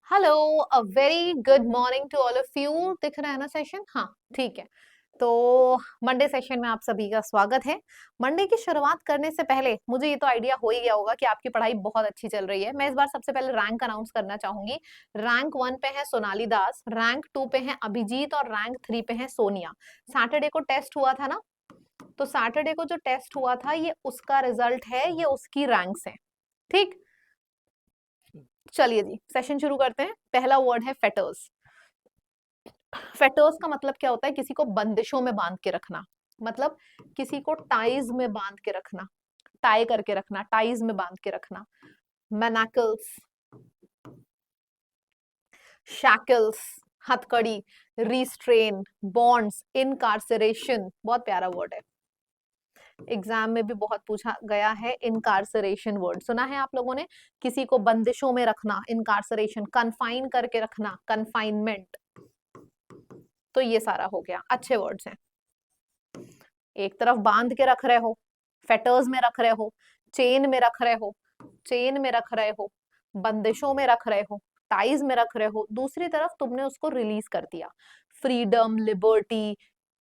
Hello, a very good morning to all of you. दिख रहा है ना सेशन? हाँ, ठीक है। तो मंडे सेशन में आप सभी का स्वागत है। मंडे की शुरुआत करने से पहले मुझे ये तो आइडिया हो ही गया होगा कि आपकी पढ़ाई बहुत अच्छी चल रही है। मैं इस बार सबसे पहले रैंक अनाउंस करना चाहूंगी। रैंक 1 पे है सोनाली दास, रैंक 2 पे है अभिजीत और रैंक 3 पे है सोनिया। सैटरडे को टेस्ट हुआ था ना, तो सैटरडे को जो टेस्ट हुआ था ये उसका रिजल्ट है, ये उसकी रैंक्स है। ठीक, चलिए जी सेशन शुरू करते हैं। पहला वर्ड है फेटर्स। फेटर्स का मतलब क्या होता है? किसी को बंदिशों में बांध के रखना, मतलब किसी को टाइज में बांध के रखना, टाई करके रखना, टाइज में बांध के रखना। मैनाकल्स, शैकल्स, हथकड़ी, रिस्ट्रेन, बॉन्ड्स, इनकार्सरेशन, बहुत प्यारा वर्ड है, एग्जाम में भी बहुत पूछा गया है। इनकार्सरेशन वर्ड सुना है आप लोगों ने? किसी को बंदिशों में रखना, इनकार्सरेशन, कन्फाइन करके रखना, कन्फाइनमेंट। तो ये सारा हो गया, अच्छे वर्ड्स हैं। एक तरफ बांध के रख रहे हो, फेटर्स में रख रहे हो, चेन में रख रहे हो, चेन में रख रहे हो, बंदिशों में रख रहे हो, टाइज में रख रहे हो, दूसरी तरफ तुमने उसको रिलीज कर दिया। Freedom, liberty,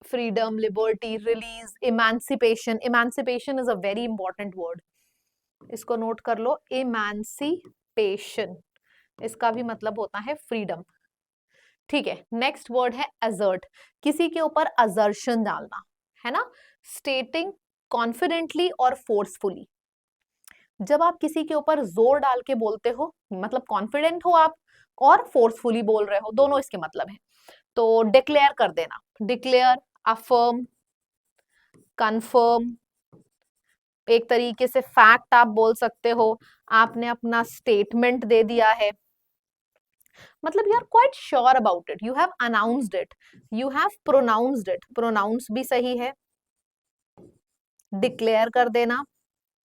freedom, liberty, release, इमांसिपेशन। इमांसिपेशन is a very important word, इसको नोट कर लो। इमांसिपेशन, इसका भी मतलब होता है फ्रीडम। ठीक है, नेक्स्ट वर्ड है असर्ट। किसी के ऊपर असर्शन डालना, है ना? स्टेटिंग कॉन्फिडेंटली और फोर्सफुली। जब आप किसी के ऊपर जोर डाल के बोलते हो, मतलब कॉन्फिडेंट हो आप और फोर्सफुली बोल रहे हो, दोनों इसके मतलब है। तो डिक्लेयर कर देना, डिक्लेयर, अफर्म, कंफर्म, एक तरीके से फैक्ट आप बोल सकते हो। आपने अपना स्टेटमेंट दे दिया है, मतलब you are quite sure about it, you have announced it, you have pronounced it. Pronounce भी सही है, डिक्लेयर कर देना,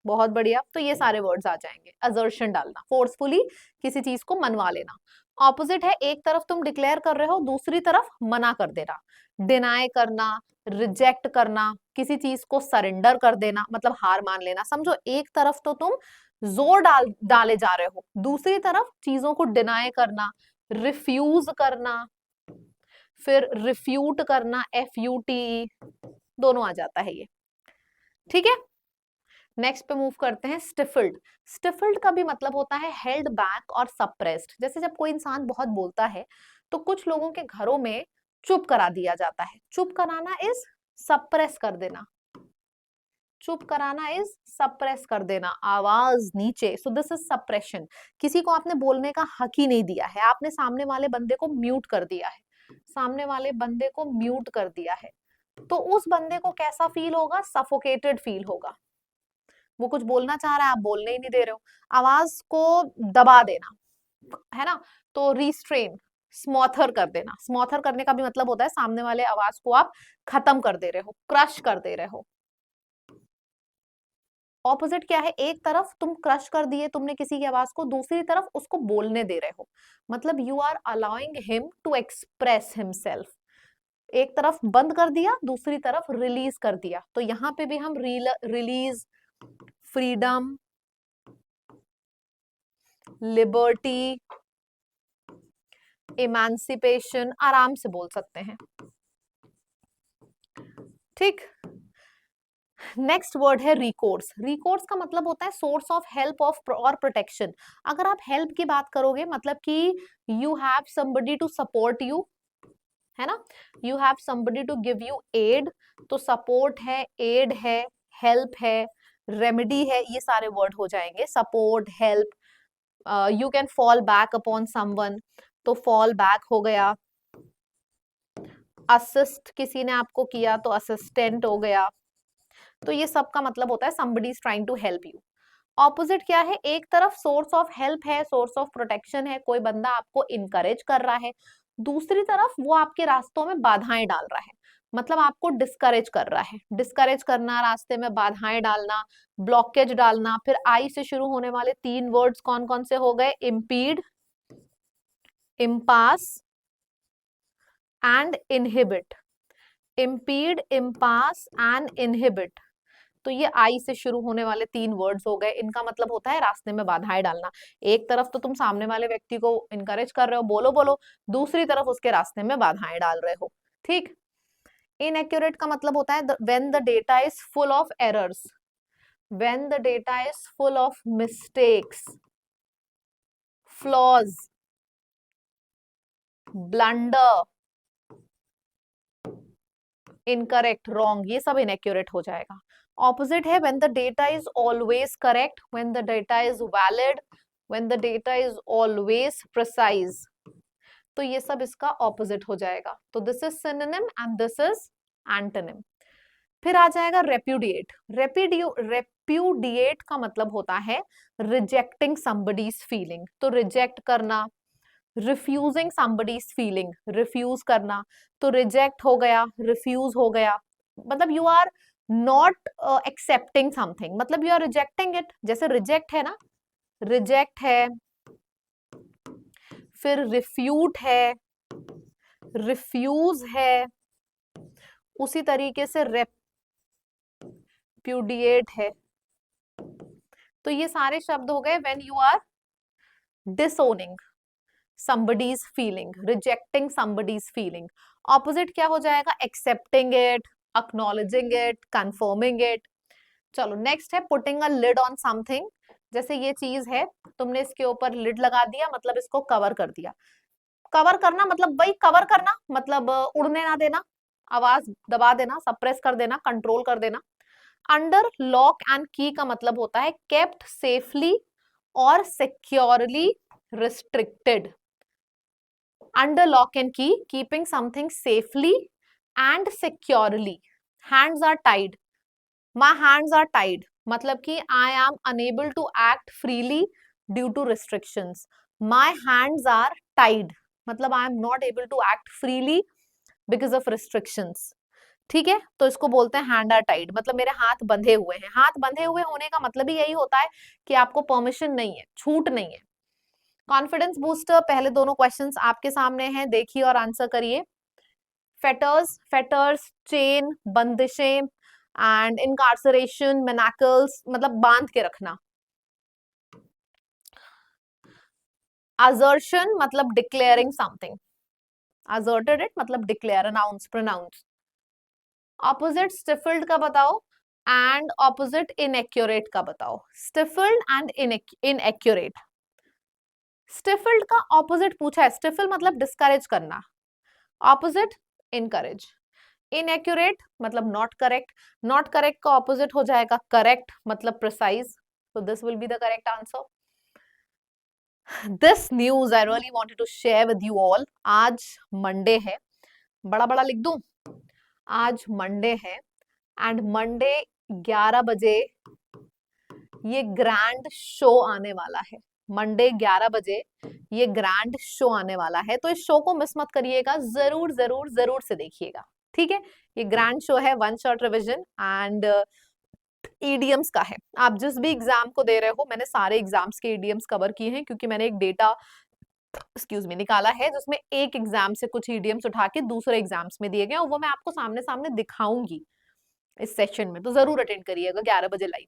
बहुत बढ़िया। तो ये सारे वर्ड्स आ जाएंगे। असर्शन डालना, फोर्सफुली किसी चीज को मनवा लेना। ऑपोजिट है, एक तरफ तुम डिक्लेयर कर रहे हो, दूसरी तरफ मना कर देना, डिनाई करना, रिजेक्ट करना, किसी चीज को सरेंडर कर देना, मतलब हार मान लेना। समझो, एक तरफ तो तुम जोर डाले जा रहे हो, दूसरी तरफ चीजों को डिनाई करना, रिफ्यूज करना, फिर रिफ्यूट करना, FUTE, दोनों आ जाता है ये। ठीक है, नेक्स्ट पे मूव करते हैं। स्टिफल्ड। स्टिफल्ड का भी मतलब होता है हेल्ड बैक और सप्रेस्ड। जैसे जब कोई इंसान बहुत बोलता है तो कुछ लोगों के घरों में चुप करा दिया जाता है। चुप कराना इज सप्रेस कर देना, चुप कराना इज सप्रेस कर देना, आवाज नीचे। So this is suppression. किसी को आपने बोलने का हक ही नहीं दिया है, आपने सामने वाले बंदे को म्यूट कर दिया है, सामने वाले बंदे को म्यूट कर दिया है। तो उस बंदे को कैसा फील होगा? सफोकेटेड फील होगा। वो कुछ बोलना चाह रहा है, आप बोलने ही नहीं दे रहे हो। आवाज को दबा देना, है ना? तो रिस्ट्रेन, स्मॉथर कर देना। स्मॉथर करने का भी मतलब होता है सामने वाले आवाज को आप खत्म कर दे रहे हो, क्रश कर दे रहे हो। ऑपोजिट क्या है? एक तरफ तुम क्रश कर दिए तुमने किसी की आवाज को, दूसरी तरफ उसको बोलने दे रहे हो, मतलब you are allowing him to express himself. एक तरफ बंद कर दिया, दूसरी तरफ रिलीज कर दिया। तो यहाँ पे भी हम रिलीज, फ्रीडम, लिबर्टी, इमांसिपेशन आराम से बोल सकते हैं। ठीक, नेक्स्ट वर्ड है रिकोर्स। रिकोर्स का मतलब होता है सोर्स ऑफ हेल्प ऑफ और प्रोटेक्शन। अगर आप हेल्प की बात करोगे, मतलब कि you have somebody to support you, है ना? You have somebody to give you aid. तो सपोर्ट है, एड है, हेल्प है, रेमेडी है, ये सारे वर्ड हो जाएंगे। Support, help, you can fall back upon someone, तो फॉल बैक हो गया। असिस्ट, किसी ने आपको किया तो असिस्टेंट हो गया। तो ये सब का मतलब होता है somebody is trying to help you। Opposite क्या है? एक तरफ सोर्स ऑफ हेल्प है, सोर्स ऑफ प्रोटेक्शन है, कोई बंदा आपको इनकरेज कर रहा है, दूसरी तरफ वो आपके रास्तों में बाधाएं डाल रहा है, मतलब आपको डिस्करेज कर रहा है। डिस्करेज करना, रास्ते में बाधाएं डालना, ब्लॉकेज डालना। फिर आई से शुरू होने वाले 3 वर्ड्स कौन कौन से हो गए? Impede, impasse and inhibit. impede, impasse and inhibit, तो ये आई से शुरू होने वाले 3 वर्ड्स हो गए, इनका मतलब होता है रास्ते में बाधाएं डालना। एक तरफ तो तुम सामने वाले व्यक्ति को इनकरेज कर रहे हो, बोलो बोलो, दूसरी तरफ उसके रास्ते में बाधाएं डाल रहे हो, ठीक। इनएक्यूरेट का मतलब होता है when the data is full of errors, when the data is full of mistakes, flaws, blunder, incorrect, wrong, ये सब इनएक्यूरेट हो जाएगा। ऑपोजिट है when the data is always correct, when the data is valid, when the data is always precise, तो ये सब इसका opposite हो जाएगा। तो this is synonym and this is antonym. फिर आ जाएगा रेप्यूडिएट। रेप्यूडिएट का मतलब होता है रिजेक्टिंग समबडीज फीलिंग, तो रिजेक्ट करना, रिफ्यूजिंग समबडीज फीलिंग, रिफ्यूज करना, तो रिजेक्ट हो गया, रिफ्यूज हो गया, मतलब you are not accepting something, मतलब यू आर रिजेक्टिंग इट। जैसे रिजेक्ट है ना, रिजेक्ट है, फिर रिफ्यूट है, रिफ्यूज है, उसी तरीके से रेप्यूडिएट है। तो ये सारे शब्द हो गए when you are disowning somebody's feeling, rejecting somebody's feeling। opposite क्या हो जाएगा, accepting it, acknowledging it, confirming it। चलो नेक्स्ट है putting a lid on something। जैसे ये चीज है, तुमने इसके ऊपर लिड लगा दिया, मतलब इसको कवर कर दिया। कवर करना मतलब वही कवर करना, मतलब उड़ने ना देना, आवाज दबा देना, सप्रेस कर देना, कंट्रोल कर देना। अंडर लॉक एंड की का मतलब होता है केप्ट सेफली और securely restricted. Under lock and key, keeping something safely and securely। Hands are tied, my hands are tied, मतलब कि I am unable to act freely due to restrictions। My hands are tied, मतलब I am not able to act freely because of restrictions। ठीक है, तो इसको बोलते हैं hand are tied, मतलब मेरे हाथ बंधे हुए हैं। हाथ बंधे हुए होने का मतलब ही यही होता है कि आपको परमिशन नहीं है, छूट नहीं है। कॉन्फिडेंस बूस्टर, पहले दोनों क्वेश्चंस आपके सामने हैं, देखिए और आंसर करिए। फेटर्स, फेटर्स चेन, बंदिशें, एंड इनकार्सरेशन, मैनाकल्स, मतलब बांध के रखना। असर्शन मतलब डिक्लेयरिंग समथिंग, असर्टेड इट मतलब डिक्लेयर, अनाउंस, प्रोनाउंस। ऑपोजिट स्टिफल्ड का बताओ एंड ऑपोजिट इनएक्यूरेट का बताओ। स्टिफल्ड एंड इनएक्यूरेट। स्टिफल्ड का ऑपोजिट पूछा है, स्टिफल मतलब डिस्करेज करना, ऑपोजिट इनकरेज। इनएक्यूरेट मतलब नॉट करेक्ट, नॉट करेक्ट का ऑपोजिट हो जाएगा करेक्ट, मतलब precise. so this will be the correct answer। this news I really wanted to share with you all। आज मंडे है, बड़ा बड़ा लिख दूं, आज मंडे है एंड मंडे 11 बजे ये ग्रैंड शो आने वाला है। मंडे 11 बजे ये ग्रैंड शो आने वाला है, तो इस शो को मिस मत करिएगा, जरूर जरूर जरूर से देखिएगा, ठीक है। ये ग्रैंड शो है one shot revision and EDMs का है। आप जिस भी एग्जाम को दे रहे हो, मैंने सारे एग्जाम्स के ईडीएम्स कवर किए हैं, क्योंकि मैंने एक डेटा एक्सक्यूज मी निकाला है जिसमें एक एग्जाम से कुछ ईडीएम्स उठा के दूसरे एग्जाम्स में दिए गए, और वो मैं आपको सामने सामने दिखाऊंगी इस सेशन में, तो जरूर अटेंड करिएगा 11 बजे लाइव।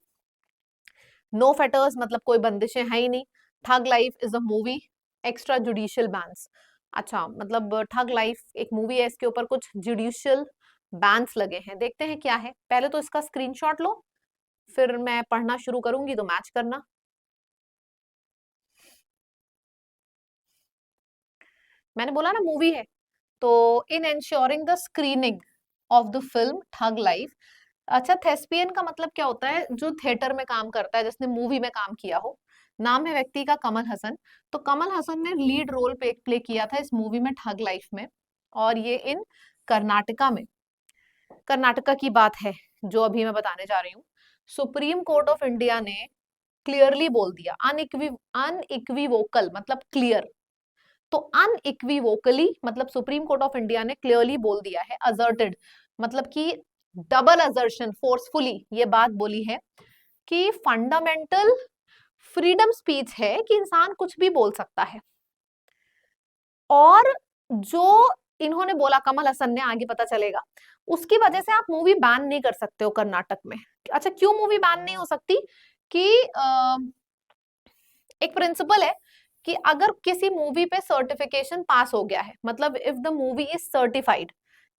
नो फेटर्स मतलब कोई बंदिशें है ही नहीं। Thug life is a movie, extra judicial bans. अच्छा, मतलब ठग लाइफ एक मूवी है, इसके ऊपर कुछ जुडिशियल बैन्स लगे हैं, देखते हैं क्या है। पहले तो इसका स्क्रीनशॉट लो, फिर मैं पढ़ना शुरू करूंगी तो मैच करना। मैंने बोला ना मूवी है, तो in ensuring the screening of the film Thug Life. अच्छा, थेस्पियन का मतलब क्या होता है, जो थिएटर में काम करता है, जिसने मूवी में काम किया हो। नाम है व्यक्ति का कमल हसन। तो कमल हसन ने लीड रोल प्ले किया था इस मूवी में ठग लाइफ में, और ये इन कर्नाटका में, कर्नाटका की बात है जो अभी मैं बताने जा रही हूँ। सुप्रीम कोर्ट ऑफ इंडिया ने क्लियरली बोल दिया, अनइक्विवोकल मतलब क्लियर, तो अनइक्विवोकली मतलब सुप्रीम कोर्ट ऑफ इंडिया ने क्लियरली बोल दिया है, असर्टेड मतलब कि डबल असर्शन, फोर्सफुली ये बात बोली है कि फंडामेंटल फ्रीडम स्पीच है कि इंसान कुछ भी बोल सकता है। और जो इन्होंने बोला कमल हसन ने, आगे पता चलेगा, उसकी वजह से आप मूवी बैन नहीं कर सकते हो कर्नाटक में। अच्छा, क्यों मूवी बैन नहीं हो सकती? कि एक प्रिंसिपल है कि अगर किसी मूवी पे सर्टिफिकेशन पास हो गया है, मतलब if the movie is certified,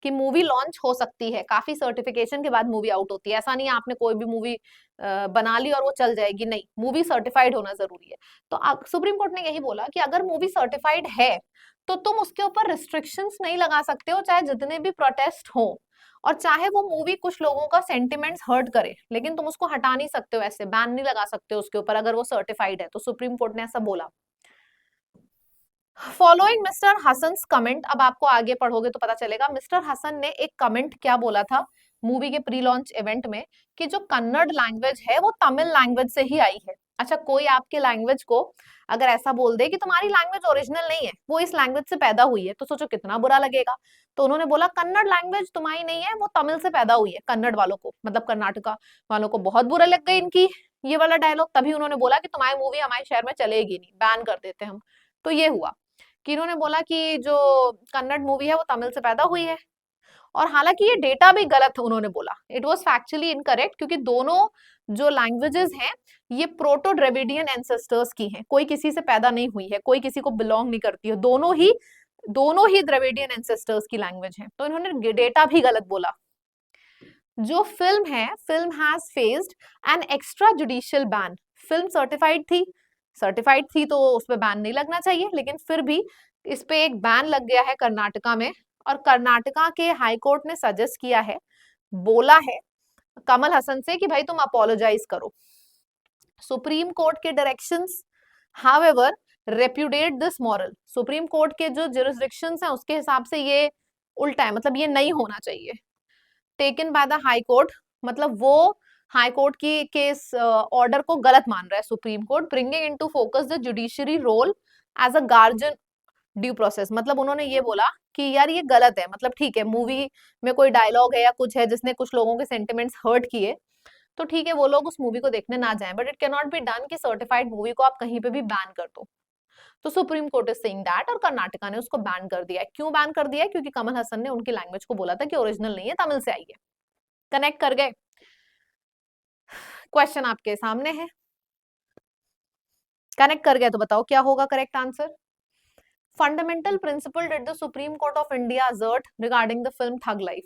कि मूवी लॉन्च हो सकती है, काफी सर्टिफिकेशन के बाद मूवी आउट होती है, ऐसा नहीं है आपने कोई भी मूवी बना ली और वो चल जाएगी, नहीं, मूवी सर्टिफाइड होना जरूरी है। तो सुप्रीम कोर्ट ने यही बोला कि अगर मूवी सर्टिफाइड है तो तुम उसके ऊपर रिस्ट्रिक्शंस नहीं लगा सकते हो, चाहे जितने भी प्रोटेस्ट हो, और चाहे वो मूवी कुछ लोगों का सेंटिमेंट्स हर्ट करे, लेकिन तुम उसको हटा नहीं सकते हो, ऐसे बैन नहीं लगा सकते हो उसके ऊपर अगर वो सर्टिफाइड है। तो सुप्रीम कोर्ट ने ऐसा बोला। फॉलोइंग मिस्टर हसन कमेंट, अब आपको आगे पढ़ोगे तो पता चलेगा मिस्टर हसन ने एक कमेंट क्या बोला था मूवी के प्री लॉन्च इवेंट में, कि जो कन्नड़ लैंग्वेज है वो तमिल लैंग्वेज से ही आई है। अच्छा, कोई आपके लैंग्वेज को अगर ऐसा बोल दे कि तुम्हारी लैंग्वेज ओरिजिनल नहीं है, वो इस लैंग्वेज से पैदा हुई है, तो सोचो कितना बुरा लगेगा। तो उन्होंने बोला कन्नड़ लैंग्वेज तुम्हारी नहीं है, वो तमिल से पैदा हुई है। कन्नड़ वालों को, मतलब कर्नाटका वालों को बहुत बुरा लग गई इनकी ये वाला डायलॉग, तभी उन्होंने बोला कि तुम्हारी मूवी हमारे शहर में चलेगी नहीं, बैन कर देते हम। तो ये हुआ कि इन्होंने बोला कि जो कन्नड़ मूवी है वो तमिल से पैदा हुई है। और हालांकि ये डेटा भी गलत उन्होंने बोला, इट वाज फैक्चुअली इनकरेक्ट, क्योंकि दोनों जो लैंग्वेजेस हैं ये प्रोटो ड्रेविडियन एंसेस्टर्स की हैं, कोई किसी से पैदा नहीं हुई है, कोई किसी को बिलोंग नहीं करती है, दोनों ही द्रविडियन एंसेस्टर्स की लैंग्वेज है। तो इन्होंने डेटा भी गलत बोला। जो फिल्म है, film has faced an extra judicial ban, film certified थी तो उस पर बैन नहीं लगना चाहिए, लेकिन फिर भी इस पे एक बैन लग गया है कर्नाटका में। और कर्नाटका के हाई कोर्ट ने सजेस्ट किया है, बोला है कमल हसन से कि भाई तुम अपोलोजाइज करो। सुप्रीम कोर्ट के directions however repudiate this moral, supreme court के जो जुरिसडिक्शंस हैं उसके हिसाब से ये उल्टा है, मतलब ये नहीं होना चाहिए। Taken by the high court, मतलब वो हाई कोर्ट की केस ऑर्डर को गलत मान रहा है supreme court, bringing into focus the judiciary role as a guardian due process, मतलब उन्होंने ये बोला कि यार ये गलत है, मतलब ठीक है मूवी में कोई डायलॉग है या कुछ है जिसने कुछ लोगों के सेंटिमेंट्स हर्ट किए, तो ठीक है वो लोग उस मूवी को देखने ना जाएं, but it can not be done कि सर्टिफाइड मूवी को आप कहीं पे भी बैन कर दो। तो supreme court is saying that, और कर्नाटका ने उसको बैन कर दिया है। क्यों बैन कर दिया है? क्योंकि कमल हसन ने उनकी लैंग्वेज को बोला था कि ओरिजिनल नहीं है, तमिल से आई है। कनेक्ट कर गए? क्वेश्चन आपके सामने है, कनेक्ट कर गए तो बताओ क्या होगा correct answer. Fundamental principle did the supreme court of India assert regarding the film Thug life,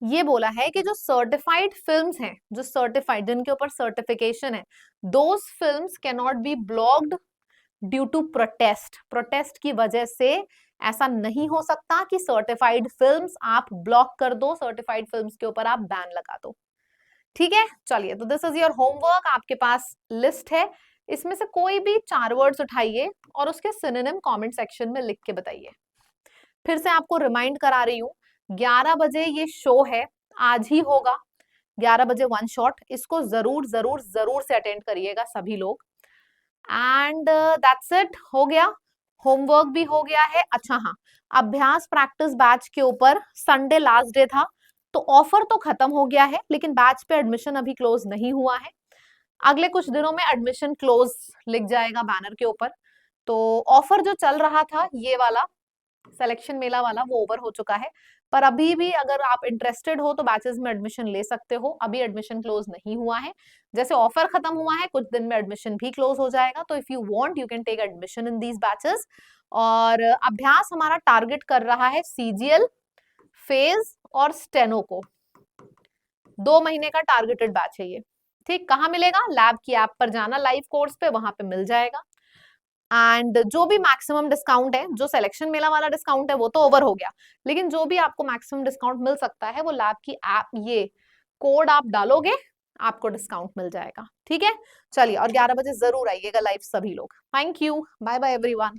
ये बोला है कि जो सर्टिफाइड फिल्म्स हैं, जो सर्टिफाइड जिनके ऊपर सर्टिफिकेशन है, those films can not be blocked due to protest, protest की वजह से ऐसा नहीं हो सकता कि सर्टिफाइड फिल्म्स आप ब्लॉक कर दो, सर्टिफाइड फिल्म्स के ऊपर आप बैन लगा दो। ठीक है, चलिए, तो दिस इज योर होमवर्क, आपके पास लिस्ट है, इसमें से कोई भी 4 वर्ड्स उठाइए और उसके सिनोनिम कमेंट सेक्शन में लिख के बताइए। फिर से आपको रिमाइंड करा रही हूँ, 11 बजे ये शो है, आज ही होगा 11 बजे वन शॉट, इसको जरूर जरूर जरूर से अटेंड करिएगा सभी लोग। एंड दैट्स इट, हो गया, होमवर्क भी हो गया है। अच्छा हाँ, अभ्यास प्रैक्टिस बैच के ऊपर संडे लास्ट डे था, तो ऑफर तो खत्म हो गया है, लेकिन बैच पे एडमिशन अभी क्लोज नहीं हुआ है। अगले कुछ दिनों में एडमिशन क्लोज लिख जाएगा बैनर के ऊपर। तो ऑफर जो चल रहा था ये वाला सिलेक्शन मेला वाला, वो ओवर हो चुका है, पर अभी भी अगर आप इंटरेस्टेड हो तो बैचेस में एडमिशन ले सकते हो, अभी एडमिशन क्लोज नहीं हुआ है। जैसे ऑफर खत्म हुआ है कुछ दिन में एडमिशन भी क्लोज हो जाएगा, तो if you want you can take admission in these batches. और अभ्यास हमारा टारगेट कर रहा है सीजीएल, फेज और स्टेनो को, 2 महीने का टारगेटेड बैच है ये। ठीक, कहाँ मिलेगा? लैब की ऐप पर जाना, लाइव कोर्स पे, वहां पे मिल जाएगा। एंड जो भी मैक्सिमम डिस्काउंट है, जो सिलेक्शन मेला वाला डिस्काउंट है वो तो ओवर हो गया, लेकिन जो भी आपको मैक्सिमम डिस्काउंट मिल सकता है वो लैब की ऐप, ये कोड आप डालोगे आपको डिस्काउंट मिल जाएगा। ठीक है, चलिए, और 11 बजे जरूर आइएगा लाइव सभी लोग। Thank you, bye bye everyone.